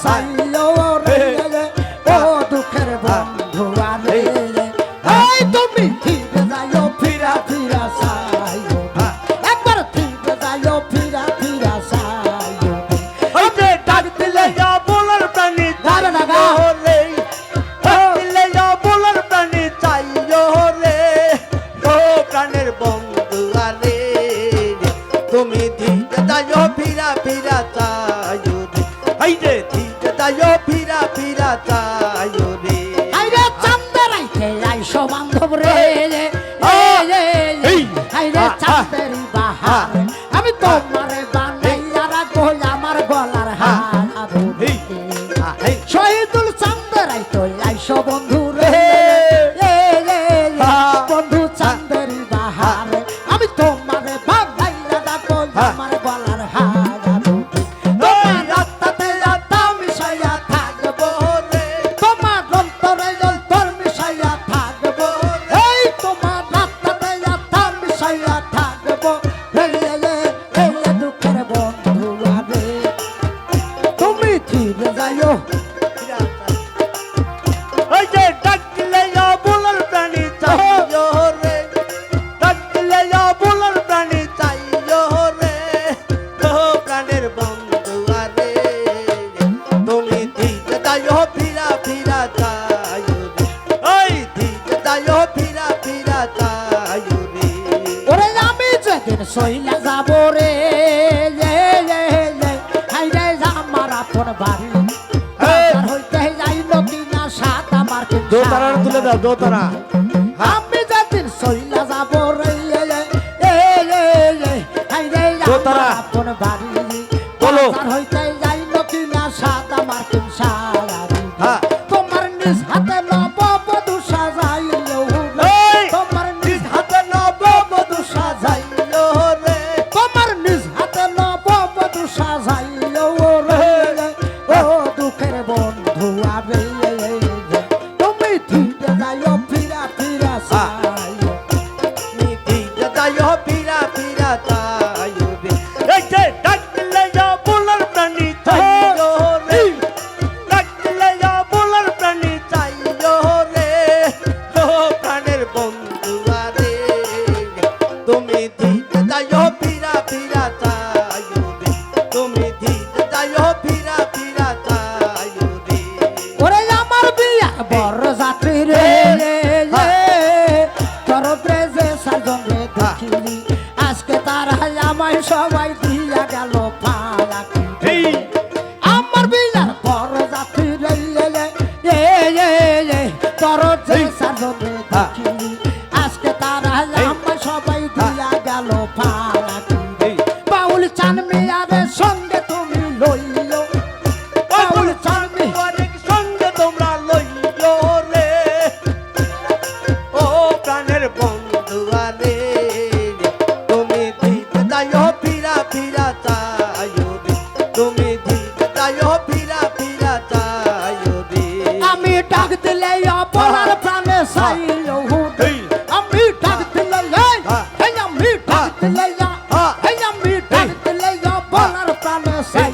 Silo রে ও দুঃখের বন্ধু আরে এই তুমি ফিরে যাইও ফিরা ফিরা সাইলো একবার ফিরে যাইও ফিরা ফিরা সাইলো ওই যে ডাক দিলে যা বলার প্রাণী যাবে না গা রে ডাক দিলে যা বলার প্রাণী চাইও রে ও প্রাণের বন্ধু আরে তুমি দিতে যাইও ফিরা ফিরা চাইও রে এই যে দিতে যাইও ফিরা ফিরা চাইও রে আইরে চাঁদের আইতে আইসো বান্ধব রে আইরে চাঁদের বাহার আমি তোমারে বানাইয়া রাখবো আমার গলার হার শহীদুল চাঁদের আইতো আইসো বন্ধু রে বন্ধু চাঁদের বাহার আমি তোমারে বানাইয়া রাখবো আমার গলার হার তোমার রাস্তাতে রাস্তা মিশাইয়া থাকবো রে তোমার অন্তরে অন্তর মিশাইয়া থাকবো এই তোমার রাস্তাতে রাস্তা মিশাইয়া থাকবো এই দুঃখের বন্ধু আরে তুমি ফিরে যাইও ওই যে ডাক দিলে যা বলার প্রাণী চাইও রে ডাক দিলে যা বলার প্রাণী চাইও রে ও প্রাণের বন্ধু আরে তুমি দিতে যাইও ফিরা ফিরা চাইও রে ওই দিতে যাইও ফিরা ফিরা চাইও রে ওরে আমি যেদিন সইলা যাব রে হাইরে আমার আপন বাড়ি বাজার হইতে যাইল কিনা সাত আমার দোতারা তুলে দাও দোতারা আমি যেদিন সইলা যাব রে হাইরে দোতারা। আমার আপন বাড়ি বলো। বাজার হইতে যাইল কিনা সাত আমার সারি হ্যাঁ তোমার নিজ হাতে নববধূ সাজাইল এই! তোমার নিজ হাতে নববধূ সাজাইলো রে তোমার নিজ হাতে নববধূ সাজাইল রে ও দুঃখের বন্ধু আরে তুমি ফিরে যাইও ফিরা ফিরা সাইও দিতে যাইও ফিরা ফিরা চাইও রে এই যে ডাক দিলে যা বলার প্রাণী চাইও রে ডাক দিলে যা বলার প্রাণী চাইও রে ও প্রাণের বন্ধু আরে তুমি দিতে যাইও ফিরা ফিরা চাইও রে তুমি দিতে যাইও ফিরা ফিরা চাইও রে ওরে আমার বিয়া বড় যাত্রী রে তোর প্রেজে সাজন রে দেখিনি আজকে তারা আমায় সবাই দিয়া গেল পালাকি এই আমার বিয়ার বড় যাত্রী রে তোর যে সাজন রে দেখিনি আজকে তারা আমায় সবাই দিয়া গেল পালাকি এই বাউল চান মিয়াদের সঙ্গে তুমি লইলো বাউল চান মিয়া অনেক সঙ্গে তোমরা লইও রে ও প্রাণের বন্ধু আরে তুমি দিতে যাইও ফিরা ফিরা চাইও রে তুমি দিতে যাইও ফিরা ফিরা চাইও রে আমি ডাক দিলে অপরার প্রাণে সাইল এই আমি ডাক দিলে আমি ডাক দিলে অপরার প্রাণে সাইল